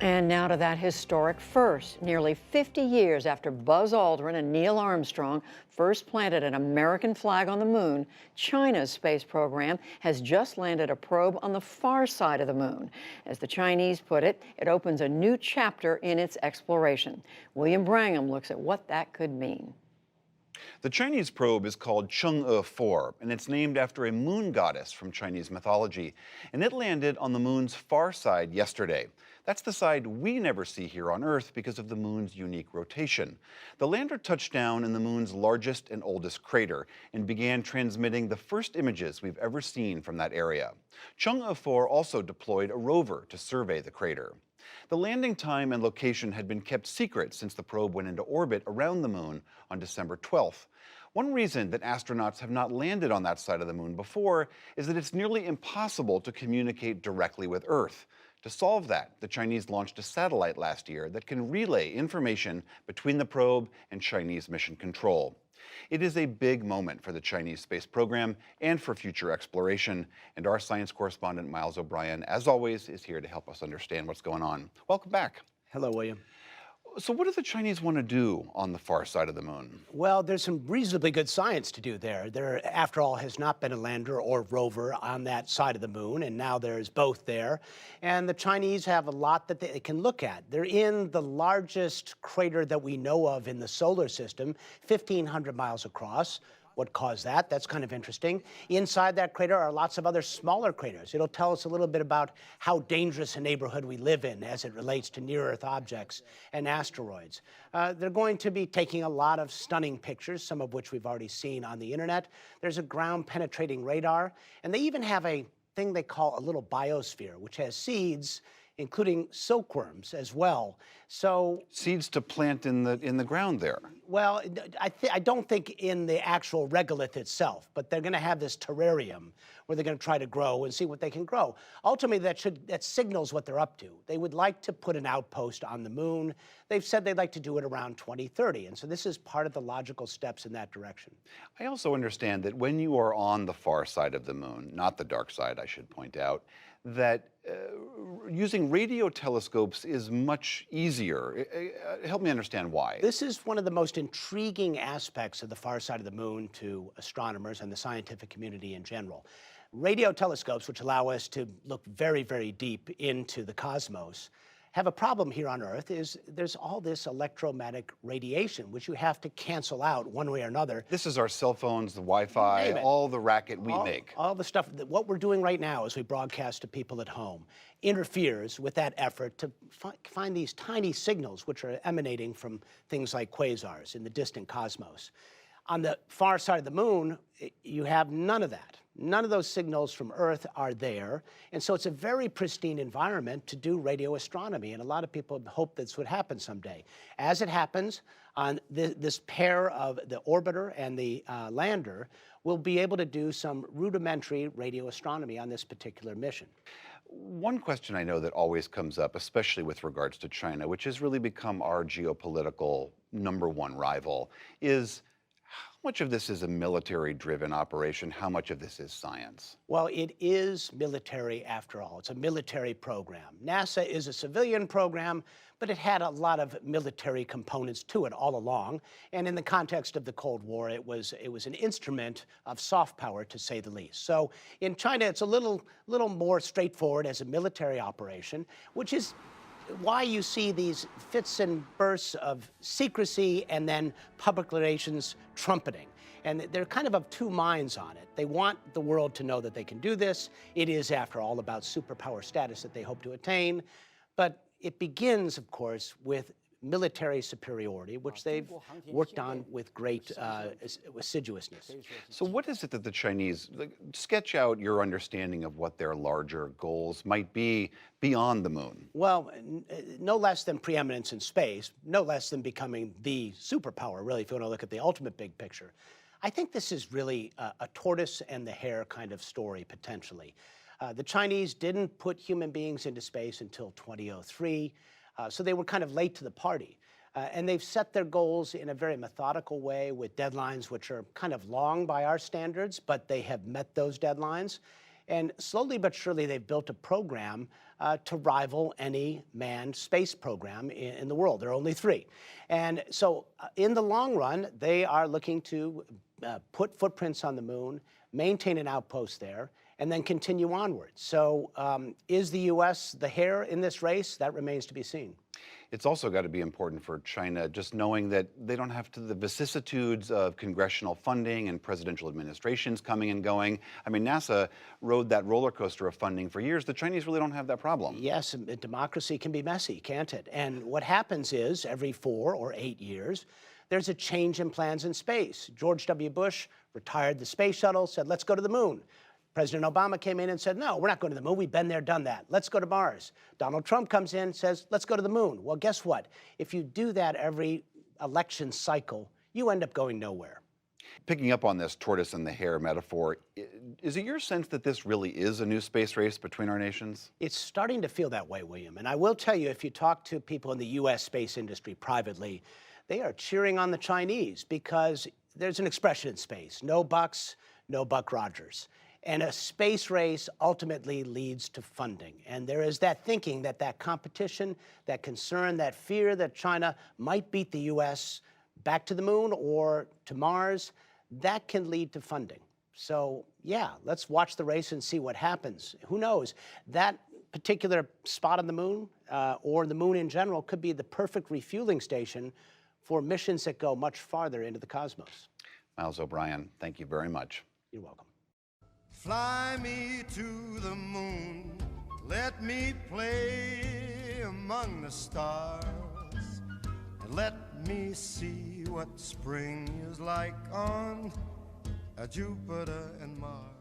And now to that historic first. Nearly 50 years after Buzz Aldrin and Neil Armstrong first planted an American flag on the moon, China's space program has just landed a probe on the far side of the moon. As the Chinese put it, it opens a new chapter in its exploration. William Brangham looks at what that could mean. The Chinese probe is called Chang'e 4, and it's named after a moon goddess from Chinese mythology. And it landed on the moon's far side yesterday. That's the side we never see here on Earth because of the moon's unique rotation. The lander touched down in the moon's largest and oldest crater and began transmitting the first images we've ever seen from that area. Chang'e 4 also deployed a rover to survey the crater. The landing time and location had been kept secret since the probe went into orbit around the moon on December 12th. One reason that astronauts have not landed on that side of the moon before is that it's nearly impossible to communicate directly with Earth. To solve that, the Chinese launched a satellite last year that can relay information between the probe and Chinese mission control. It is a big moment for the Chinese space program and for future exploration. And our science correspondent, Miles O'Brien, as always, is here to help us understand what's going on. Welcome back. Hello, William. So what do the Chinese want to do on the far side of the moon? Well, there's some reasonably good science to do there. There, after all, has not been a lander or rover on that side of the moon, and now there's both there. And the Chinese have a lot that they can look at. They're in the largest crater that we know of in the solar system, 1,500 miles across. What caused that? That's kind of interesting. Inside that crater are lots of other smaller craters. It'll tell us a little bit about how dangerous a neighborhood we live in as it relates to near-Earth objects and asteroids. They're going to be taking a lot of stunning pictures, some of which we've already seen on the internet. There's a ground-penetrating radar, and they even have a thing they call a little biosphere, which has seeds, including silkworms as well. So seeds to plant in the ground there. Well, I don't think in the actual regolith itself, but they're going to have this terrarium where they're going to try to grow and see what they can grow. Ultimately, that signals what they're up to. They would like to put an outpost on the moon. They've said they'd like to do it around 2030, and so this is part of the logical steps in that direction. I also understand that when you are on the far side of the moon, not the dark side, I should point out, that using radio telescopes is much easier. Help me understand why. This is one of the most intriguing aspects of the far side of the moon to astronomers and the scientific community in general. Radio telescopes, which allow us to look very, very deep into the cosmos, have a problem here on Earth is there's all this electromagnetic radiation, which you have to cancel out one way or another. This is our cell phones, the Wi-Fi, all the racket we make. All the stuff, what we're doing right now as we broadcast to people at home interferes with that effort to find these tiny signals which are emanating from things like quasars in the distant cosmos. On the far side of the moon, you have none of that. None of those signals from Earth are there. And so it's a very pristine environment to do radio astronomy. And a lot of people hope this would happen someday. As it happens, on this pair of the orbiter and the lander, we'll be able to do some rudimentary radio astronomy on this particular mission. One question I know that always comes up, especially with regards to China, which has really become our geopolitical #1 rival, is how much of this is a military-driven operation? How much of this is science? Well, it is military after all. It's a military program. NASA is a civilian program, but it had a lot of military components to it all along. And in the context of the Cold War, it was an instrument of soft power, to say the least. So in China, it's a little more straightforward as a military operation, which is why you see these fits and bursts of secrecy and then public relations trumpeting. And they're kind of two minds on it. They want the world to know that they can do this. It is, after all, about superpower status that they hope to attain. But it begins, of course, with military superiority, which they've worked on with great assiduousness. So what is it that the Chinese, sketch out your understanding of what their larger goals might be beyond the moon? Well, no less than preeminence in space, no less than becoming the superpower, really, if you want to look at the ultimate big picture. I think this is really a tortoise and the hare kind of story, potentially. The Chinese didn't put human beings into space until 2003. So they were kind of late to the party. And they've set their goals in a very methodical way with deadlines which are kind of long by our standards, but they have met those deadlines. And slowly but surely, they've built a program to rival any manned space program in the world. There are only 3. And so in the long run, they are looking to put footprints on the moon, maintain an outpost there, and then continue onward. So is the U.S. the hare in this race? That remains to be seen. It's also got to be important for China just knowing that they don't have the vicissitudes of congressional funding and presidential administrations coming and going. I mean, NASA rode that roller coaster of funding for years. The Chinese really don't have that problem. Yes, democracy can be messy, can't it? And what happens is every 4 or 8 years, there's a change in plans in space. George W. Bush retired the space shuttle, said, let's go to the moon. President Obama came in and said, no, we're not going to the moon. We've been there, done that. Let's go to Mars. Donald Trump comes in and says, let's go to the moon. Well, guess what? If you do that every election cycle, you end up going nowhere. Picking up on this tortoise and the hare metaphor, is it your sense that this really is a new space race between our nations? It's starting to feel that way, William. And I will tell you, if you talk to people in the U.S. space industry privately, they are cheering on the Chinese because there's an expression in space, no bucks, no Buck Rogers. And a space race ultimately leads to funding. And there is that thinking that that competition, that concern, that fear that China might beat the U.S. back to the moon or to Mars, that can lead to funding. So yeah, let's watch the race and see what happens. Who knows? That particular spot on the moon or the moon in general could be the perfect refueling station for missions that go much farther into the cosmos. Miles O'Brien, thank you very much. You're welcome. Fly me to the moon, let me play among the stars, and let me see what spring is like on Jupiter and Mars.